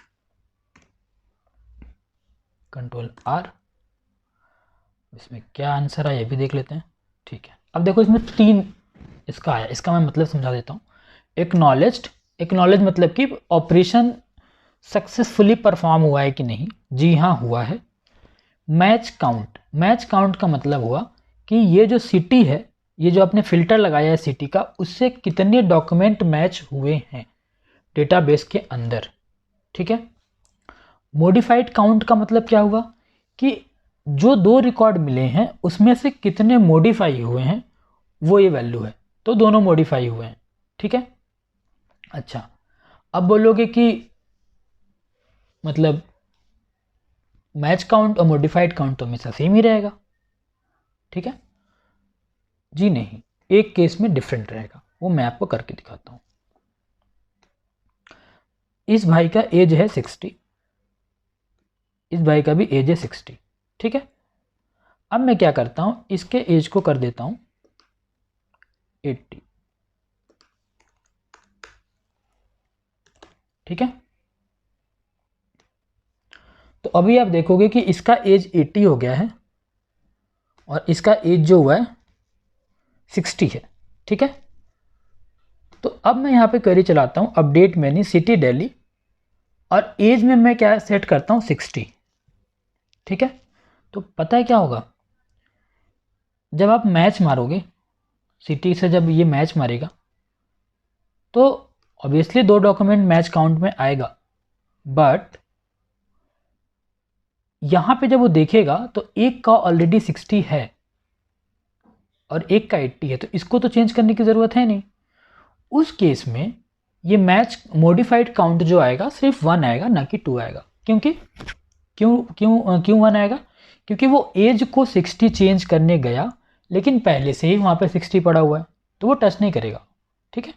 कंट्रोल आर, इसमें क्या आंसर आया ये भी देख लेते हैं, ठीक है। अब देखो इसमें 3 इसका आया, इसका मैं मतलब समझा देता हूँ। एक्नॉलेज मतलब कि ऑपरेशन सक्सेसफुली परफॉर्म हुआ है कि नहीं, जी हाँ हुआ है। मैच काउंट का मतलब हुआ कि ये जो सिटी है, ये जो आपने फिल्टर लगाया है सिटी का, उससे कितने डॉक्यूमेंट मैच हुए हैं डेटाबेस के अंदर, ठीक है। मॉडिफाइड काउंट का मतलब क्या हुआ कि जो 2 रिकॉर्ड मिले हैं उसमें से कितने मॉडिफाई हुए हैं, वो ये वैल्यू है, तो दोनों मॉडिफाई हुए हैं, ठीक है। अच्छा, अब बोलोगे कि मतलब मैच काउंट और मॉडिफाइड काउंट तो हमेशा सेम ही रहेगा, ठीक है। जी नहीं, एक केस में डिफरेंट रहेगा, वो मैं आपको करके दिखाता हूं। इस भाई का एज है 60, इस भाई का भी एज है 60, ठीक है। अब मैं क्या करता हूं, इसके एज को कर देता हूं 80, ठीक है। तो अभी आप देखोगे कि इसका एज 80 हो गया है और इसका एज जो हुआ है 60 है, ठीक है। तो अब मैं यहाँ पे क्वेरी चलाता हूँ अपडेट मेनी सिटी दिल्ली और एज में मैं क्या सेट करता हूँ 60, ठीक है। तो पता है क्या होगा, जब आप मैच मारोगे सिटी से, जब ये मैच मारेगा तो ऑब्वियसली 2 डॉक्यूमेंट मैच काउंट में आएगा, बट यहाँ पे जब वो देखेगा तो एक का ऑलरेडी 60 है और एक का 80 है, तो इसको तो चेंज करने की ज़रूरत है नहीं। उस केस में ये मैच मॉडिफाइड काउंट जो आएगा सिर्फ 1 आएगा, ना कि 2 आएगा। क्योंकि क्यों 1 आएगा, क्योंकि वो एज को 60 चेंज करने गया लेकिन पहले से ही वहाँ पे 60 पड़ा हुआ है, तो वो टच नहीं करेगा, ठीक है।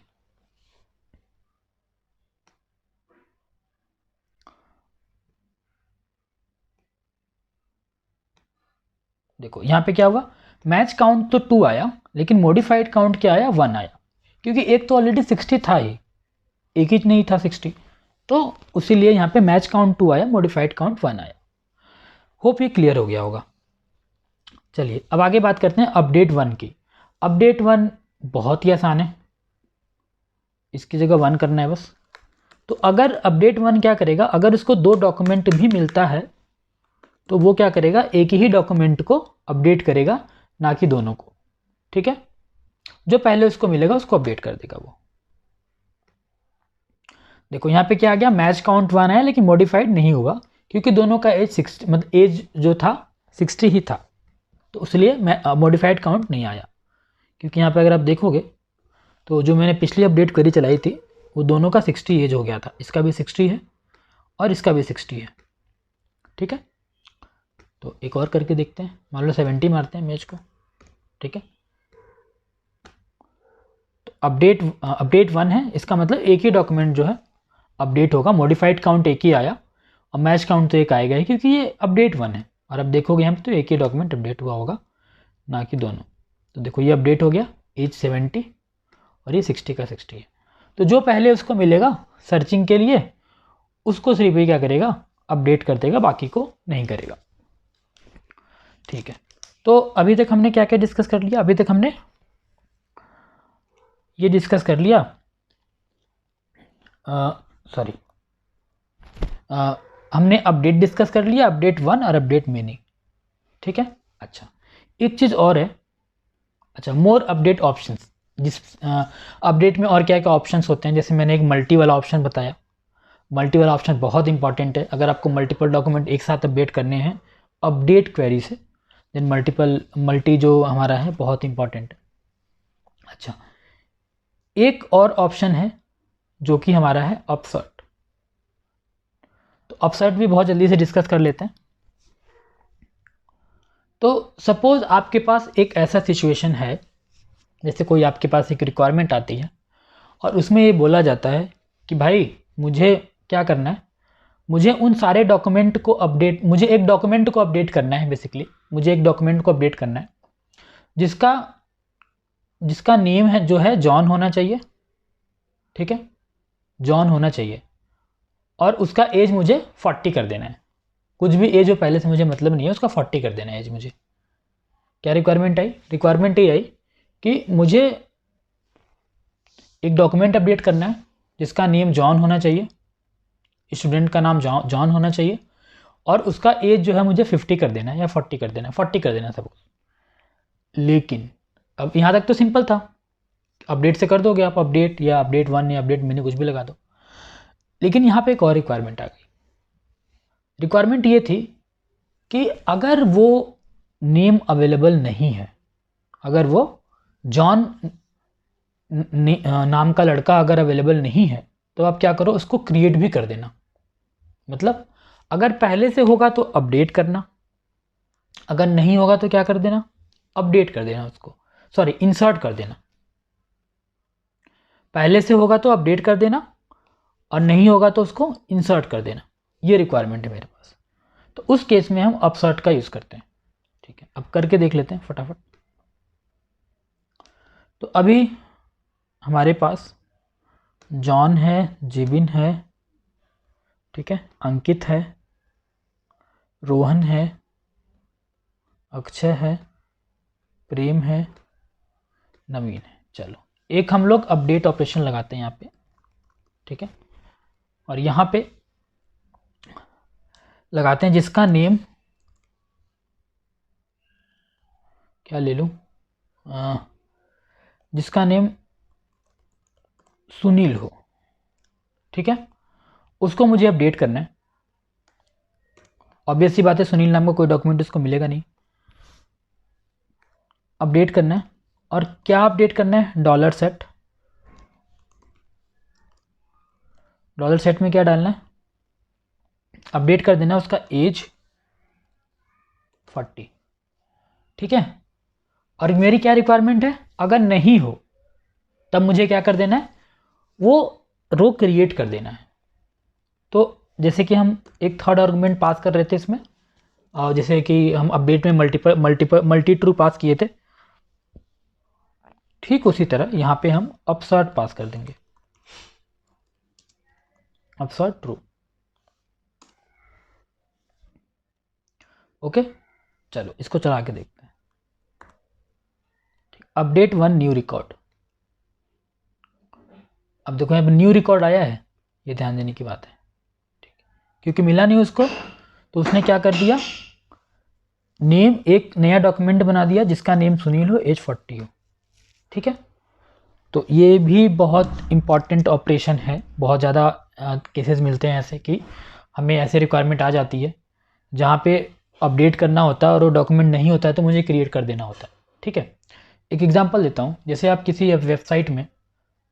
देखो यहाँ पे क्या हुआ, मैच काउंट तो 2 आया लेकिन मॉडिफाइड काउंट क्या आया, 1 आया, क्योंकि एक तो ऑलरेडी 60 था ही, एक ही नहीं था 60, तो उसीलिए यहाँ पे मैच काउंट 2 आया, मॉडिफाइड काउंट 1 आया। होप ये क्लियर हो गया होगा। चलिए अब आगे बात करते हैं अपडेट 1 की। अपडेट 1 बहुत ही आसान है, इसकी जगह 1 करना है बस। तो अगर अपडेट 1 क्या करेगा, अगर उसको 2 डॉक्यूमेंट भी मिलता है तो वो क्या करेगा, एक ही डॉक्यूमेंट को अपडेट करेगा, ना कि दोनों को, ठीक है, जो पहले उसको मिलेगा उसको अपडेट कर देगा वो। देखो यहाँ पे क्या आ गया, मैच काउंट 1 है लेकिन मॉडिफाइड नहीं हुआ क्योंकि दोनों का एज 60 मतलब एज जो था 60 ही था, तो इसलिए मॉडिफाइड काउंट नहीं आया। क्योंकि यहाँ पे अगर आप देखोगे तो जो मैंने पिछली अपडेट क्वेरी चलाई थी वो दोनों का 60 एज हो गया था, इसका भी 60 है और इसका भी 60 है। ठीक है, तो एक और करके देखते हैं, मान लो 70 मारते हैं मैच को। ठीक है, तो अपडेट 1 है, इसका मतलब एक ही डॉक्यूमेंट जो है अपडेट होगा, मॉडिफाइड काउंट एक ही आया और मैच काउंट तो एक आएगा ही क्योंकि ये अपडेट 1 है। और अब देखोगे यहाँ पे तो एक ही डॉक्यूमेंट अपडेट हुआ होगा, ना कि दोनों। तो देखो ये अपडेट हो गया, एज 70 और ये 60 का 60 है। तो जो पहले उसको मिलेगा सर्चिंग के लिए उसको सिर्फ ये क्या करेगा, अपडेट कर देगा, बाकी को नहीं करेगा। ठीक है, तो अभी तक हमने क्या क्या डिस्कस कर लिया, अभी तक हमने ये डिस्कस कर लिया, हमने अपडेट डिस्कस कर लिया, अपडेट 1 और अपडेट मेनी। ठीक है, अच्छा एक चीज़ और है, अच्छा मोर अपडेट ऑप्शंस, जिस अपडेट में और क्या क्या ऑप्शंस होते हैं, जैसे मैंने एक मल्टी वाला ऑप्शन बताया। मल्टी वाला ऑप्शन बहुत इंपॉर्टेंट है, अगर आपको मल्टीपल डॉक्यूमेंट एक साथ अपडेट करने हैं अपडेट क्वेरी से, देन मल्टी जो हमारा है बहुत इंपॉर्टेंट है। अच्छा एक और ऑप्शन है जो कि हमारा है अपसर्ट, तो अपसर्ट भी बहुत जल्दी से डिस्कस कर लेते हैं। तो सपोज आपके पास एक ऐसा सिचुएशन है, जैसे कोई आपके पास एक रिक्वायरमेंट आती है और उसमें ये बोला जाता है कि भाई मुझे क्या करना है, मुझे उन सारे डॉक्यूमेंट को अपडेट, मुझे एक डॉक्यूमेंट को अपडेट करना है, बेसिकली मुझे एक डॉक्यूमेंट को अपडेट करना है जिसका नेम है जो है जॉन होना चाहिए। ठीक है, जॉन होना चाहिए और उसका एज मुझे 40 कर देना है, कुछ भी एज हो पहले से मुझे मतलब नहीं है, उसका 40 कर देना है एज मुझे। क्या रिक्वायरमेंट आई, रिक्वायरमेंट ये आई कि मुझे एक डॉक्यूमेंट अपडेट करना है जिसका नेम जॉन होना चाहिए, स्टूडेंट का नाम जॉन होना चाहिए और उसका एज जो है मुझे 50 कर देना है या 40 कर देना है, 40 कर देना सपोज। लेकिन अब यहाँ तक तो सिंपल था, अपडेट से कर दोगे आप, अपडेट या अपडेट 1 या अपडेट मैंने कुछ भी लगा दो। लेकिन यहाँ पे एक और रिक्वायरमेंट आ गई, रिक्वायरमेंट ये थी कि अगर वो नेम अवेलेबल नहीं है, अगर वो जॉन नाम का लड़का अगर अवेलेबल नहीं है तो आप क्या करो, उसको क्रिएट भी कर देना। मतलब अगर पहले से होगा तो अपडेट करना, अगर नहीं होगा तो क्या कर देना, अपडेट कर देना उसको, सॉरी इंसर्ट कर देना। पहले से होगा तो अपडेट कर देना और नहीं होगा तो उसको इंसर्ट कर देना, ये रिक्वायरमेंट है मेरे पास। तो उस केस में हम अपसर्ट का यूज़ करते हैं। ठीक है, अब करके देख लेते हैं फटाफट। तो अभी हमारे पास जॉन है, जिबिन है, ठीक है, अंकित है, रोहन है, अक्षय है, प्रेम है, नवीन है। चलो एक हम लोग अपडेट ऑपरेशन लगाते हैं यहाँ पे। ठीक है, और यहाँ पे लगाते हैं जिसका नेम, क्या ले लूँ, जिसका नेम सुनील हो। ठीक है, उसको मुझे अपडेट करना है। ऑब्वियस सी बात है, सुनील नाम का कोई डॉक्यूमेंट उसको मिलेगा नहीं, अपडेट करना है। और क्या अपडेट करना है, $set। $set में क्या डालना है, अपडेट कर देना उसका एज 40। ठीक है, और मेरी क्या रिक्वायरमेंट है, अगर नहीं हो तब मुझे क्या कर देना है, वो रो क्रिएट कर देना है। तो जैसे कि हम एक थर्ड आर्गुमेंट पास कर रहे थे इसमें, और जैसे कि हम अपडेट में मल्टी ट्रू पास किए थे, ठीक उसी तरह यहाँ पे हम अपसर्ट पास कर देंगे, अपसर्ट ट्रू। ओके, चलो इसको चला के देखते हैं। Update 1 new record. अब देखो यहाँ पे न्यू रिकॉर्ड आया है, ये ध्यान देने की बात है। ठीक, क्योंकि मिला नहीं उसको तो उसने क्या कर दिया, नेम एक नया डॉक्यूमेंट बना दिया जिसका नेम सुनील हो, एज 40 हो। ठीक है। तो ये भी बहुत इम्पॉर्टेंट ऑपरेशन है। बहुत ज़्यादा केसेस मिलते हैं ऐसे कि हमें ऐसे रिक्वायरमेंट आ जाती है जहाँ पे अपडेट करना होता है और वो डॉक्यूमेंट नहीं होता है तो मुझे क्रिएट कर देना होता है। ठीक है, एक एग्जांपल देता हूँ। जैसे आप किसी वेबसाइट में,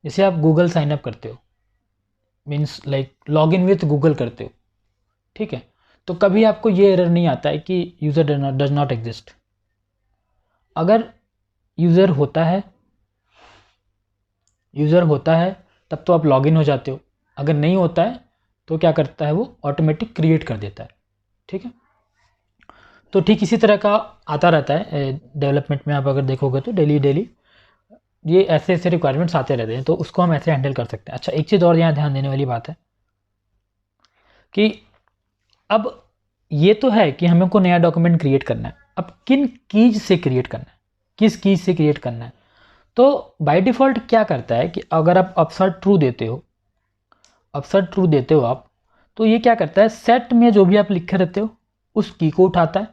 जैसे आप गूगल साइनअप करते हो, means like log in with Google करते हो, ठीक है, तो कभी आपको ये एरर नहीं आता है कि यूज़र डज नॉट एग्जिस्ट। अगर यूज़र होता है तब तो आप लॉग इन हो जाते हो, अगर नहीं होता है तो क्या करता है वो ऑटोमेटिक क्रिएट कर देता है। ठीक है, तो ठीक इसी तरह का आता रहता है डेवलपमेंट में। आप अगर देखोगे तो डेली ये ऐसे ऐसे रिक्वायरमेंट्स आते रहते हैं, तो उसको हम ऐसे हैंडल कर सकते हैं। अच्छा, एक चीज़ और यहाँ ध्यान देने वाली बात है कि अब ये तो है कि हमें को नया डॉक्यूमेंट क्रिएट करना है, अब किन कीज से क्रिएट करना है, किस कीज से क्रिएट करना है। तो बाय डिफ़ॉल्ट क्या करता है कि अगर आप अपसर्ट ट्रू देते हो आप, तो ये क्या करता है, सेट में जो भी आप लिखे रहते हो उस की को उठाता है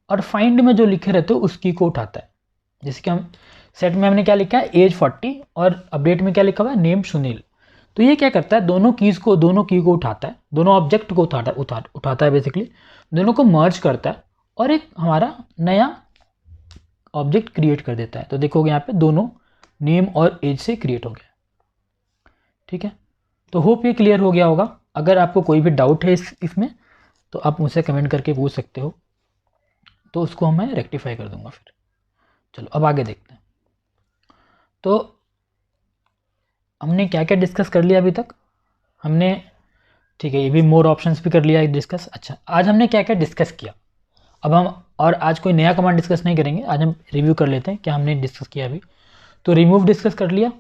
और फाइंड में जो लिखे रहते हो उस की को उठाता है। जैसे कि हम सेट में हमने क्या लिखा है, एज 40, और अपडेट में क्या लिखा हुआ है, नेम सुनील। तो ये क्या करता है, दोनों की को उठाता है, दोनों ऑब्जेक्ट को उठाता है बेसिकली, दोनों को मर्ज करता है और एक हमारा नया ऑब्जेक्ट क्रिएट कर देता है। तो देखोगे यहाँ पे दोनों नेम और एज से क्रिएट हो गया। ठीक है, तो होप ये क्लियर हो गया होगा। अगर आपको कोई भी डाउट है इसमें तो आप मुझसे कमेंट करके पूछ सकते हो, तो उसको मैं रेक्टिफाई कर दूंगा फिर। चलो अब आगे देखते हैं। तो हमने क्या क्या डिस्कस कर लिया अभी तक, हमने, ठीक है, ये भी मोर ऑप्शंस भी कर लिया डिस्कस। अच्छा, आज हमने क्या क्या डिस्कस किया, अब हम, और आज कोई नया कमांड डिस्कस नहीं करेंगे, आज हम रिव्यू कर लेते हैं क्या हमने डिस्कस किया अभी। तो रिमूव डिस्कस कर लिया,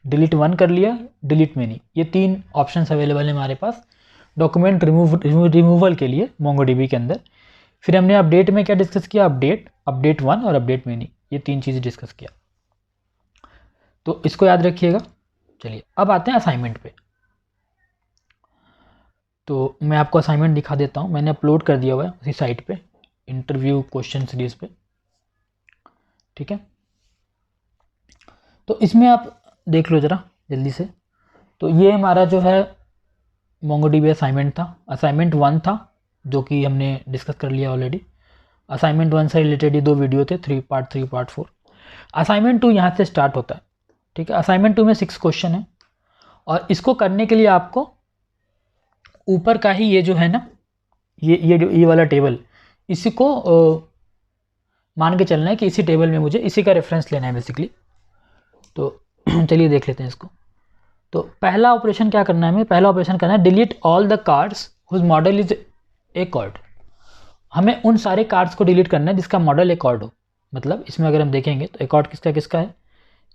डिलीट 1 कर लिया, डिलीट मेनी, ये 3 ऑप्शंस अवेलेबल है हमारे पास डॉक्यूमेंट रिमूवल के लिए MongoDB के अंदर। फिर हमने अपडेट में क्या डिस्कस किया, अपडेट 1 और अपडेट मेनी, ये 3 चीज़ें डिस्कस किया, तो इसको याद रखिएगा। चलिए अब आते हैं असाइनमेंट पे। तो मैं आपको असाइनमेंट दिखा देता हूँ, मैंने अपलोड कर दिया हुआ है उसी साइट पे, इंटरव्यू क्वेश्चन सीरीज पे। ठीक है, तो इसमें आप देख लो ज़रा जल्दी से। तो ये हमारा जो है MongoDB असाइनमेंट था। असाइनमेंट 1 था जो कि हमने डिस्कस कर लिया ऑलरेडी। असाइनमेंट 1 से रिलेटेड ये 2 वीडियो थे, पार्ट 3 पार्ट 4। असाइनमेंट 2 यहाँ से स्टार्ट होता है। ठीक है, असाइनमेंट 2 में 6 क्वेश्चन है और इसको करने के लिए आपको ऊपर का ही ये जो है ना, ये वाला टेबल, इसी को मान के चलना है कि इसी टेबल में मुझे इसी का रेफरेंस लेना है बेसिकली। तो चलिए देख लेते हैं इसको। तो पहला ऑपरेशन क्या करना है हमें, पहला ऑपरेशन करना है delete all the cards whose model is Accord. हमें उन सारे कार्ड्स को डिलीट करना है जिसका मॉडल एक कॉर्ड हो। मतलब इसमें अगर हम देखेंगे तो एक कॉर्ड किसका किसका है,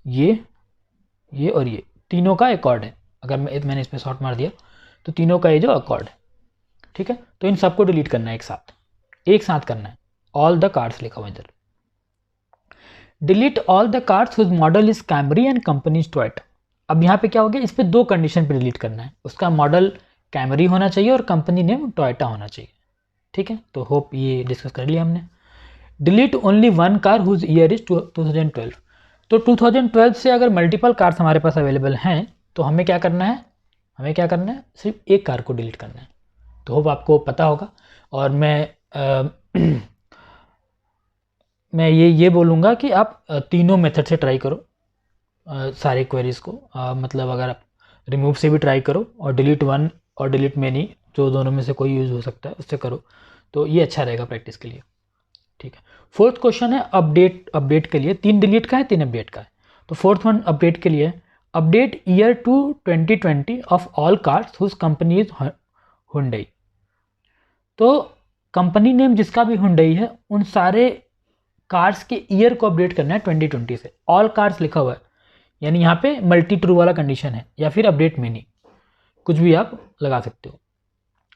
ये और ये तीनों का एक कॉर्ड है। अगर मैंने इसमें शॉर्ट मार दिया तो तीनों का ये जो अकॉर्ड है। ठीक है, तो इन सबको डिलीट करना है एक साथ करना है। ऑल द कार्ड्स लिखा हुआ इधर। Delete all the cards whose model is Camry and company is Toyota. अब यहाँ पे क्या हो गया, इस पे 2 कंडीशन पे डिलीट करना है, उसका मॉडल कैमरी होना चाहिए और कंपनी नेम टोयोटा होना चाहिए। ठीक है, तो होप ये डिस्कस कर लिया हमने। Delete only 1 car whose year is 2012। तो 2012 से अगर मल्टीपल कार्स हमारे पास अवेलेबल हैं तो हमें क्या करना है, सिर्फ एक कार को डिलीट करना है। तो होप आपको पता होगा। और मैं ये बोलूँगा कि आप तीनों मेथड से ट्राई करो सारे क्वेरीज़ को। मतलब अगर आप रिमूव से भी ट्राई करो और डिलीट 1 और डिलीट मेनी, जो दोनों में से कोई यूज़ हो सकता है उससे करो, तो ये अच्छा रहेगा प्रैक्टिस के लिए। ठीक है, 4th क्वेश्चन है अपडेट के लिए। 3 डिलीट का है, 3 अपडेट का है। तो 4th वन अपडेट के लिए, update year to 2020 of all cars whose company is Hyundai. तो कंपनी नेम जिसका भी हुंडई है उन सारे कार्स के ईयर को अपडेट करना है 2020 से। ऑल कार्स लिखा हुआ है, यानी यहाँ पे मल्टी ट्रू वाला कंडीशन है, या फिर अपडेट मेनी, कुछ भी आप लगा सकते हो।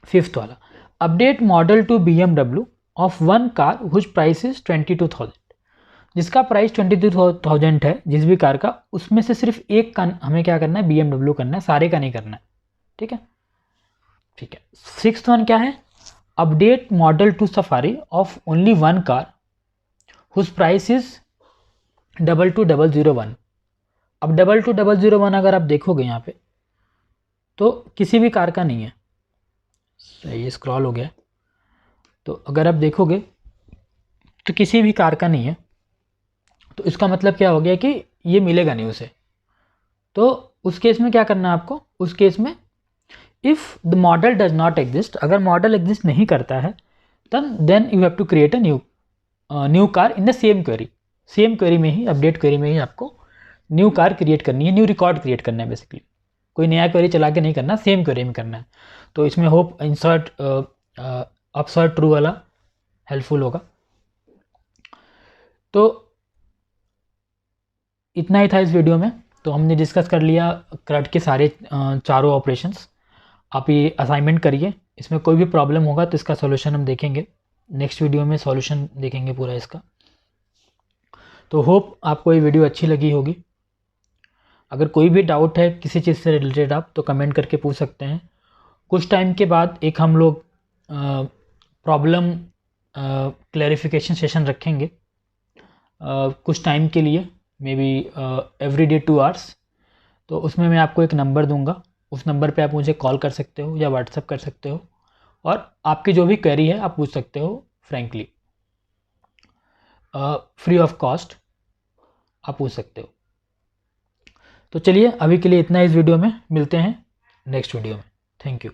5th वाला, update model to BMW of 1 car whose price is 22,000। जिसका प्राइस 22,000 है जिस भी कार का, उसमें से सिर्फ एक का हमें क्या करना है, BMW करना है, सारे का नहीं करना है। ठीक है। 6th वन क्या है, update model to Safari of only 1 car whose price is 22,001। अब 220001 अगर आप देखोगे यहाँ पे तो किसी भी कार का नहीं है, ये स्क्रॉल हो गया। तो अगर आप देखोगे तो किसी भी कार का नहीं है, तो इसका मतलब क्या हो गया कि ये मिलेगा नहीं उसे। तो उस केस में क्या करना है आपको, उस केस में if the model does not exist, अगर मॉडल एग्जिस्ट नहीं करता है then you have to create a new car in the same query. Same query में ही, अपडेट क्वेरी में ही आपको न्यू कार क्रिएट करनी है, न्यू रिकॉर्ड क्रिएट करना है बेसिकली। कोई नया क्वेरी चला के नहीं करना, सेम क्वेरी में करना है। तो इसमें होप इंसर्ट अपसर्ट ट्रू वाला हेल्पफुल होगा। तो इतना ही था इस वीडियो में। तो हमने डिस्कस कर लिया CRUD के सारे चारों ऑपरेशंस। आप ये असाइनमेंट करिए, इसमें कोई भी प्रॉब्लम होगा तो इसका सॉल्यूशन हम देखेंगे नेक्स्ट वीडियो में, सॉल्यूशन देखेंगे पूरा इसका। तो होप आपको ये वीडियो अच्छी लगी होगी। अगर कोई भी डाउट है किसी चीज़ से रिलेटेड आप तो कमेंट करके पूछ सकते हैं। कुछ टाइम के बाद एक हम लोग प्रॉब्लम क्लैरिफिकेशन सेशन रखेंगे कुछ टाइम के लिए, may be every day 2 hours. तो उसमें मैं आपको एक नंबर दूंगा, उस नंबर पे आप मुझे कॉल कर सकते हो या व्हाट्सएप कर सकते हो, और आपकी जो भी क्वेरी है आप पूछ सकते हो फ्रैंकली, फ्री ऑफ कॉस्ट आप पूछ सकते हो। तो चलिए अभी के लिए इतना इस वीडियो में, मिलते हैं नेक्स्ट वीडियो में। Thank you.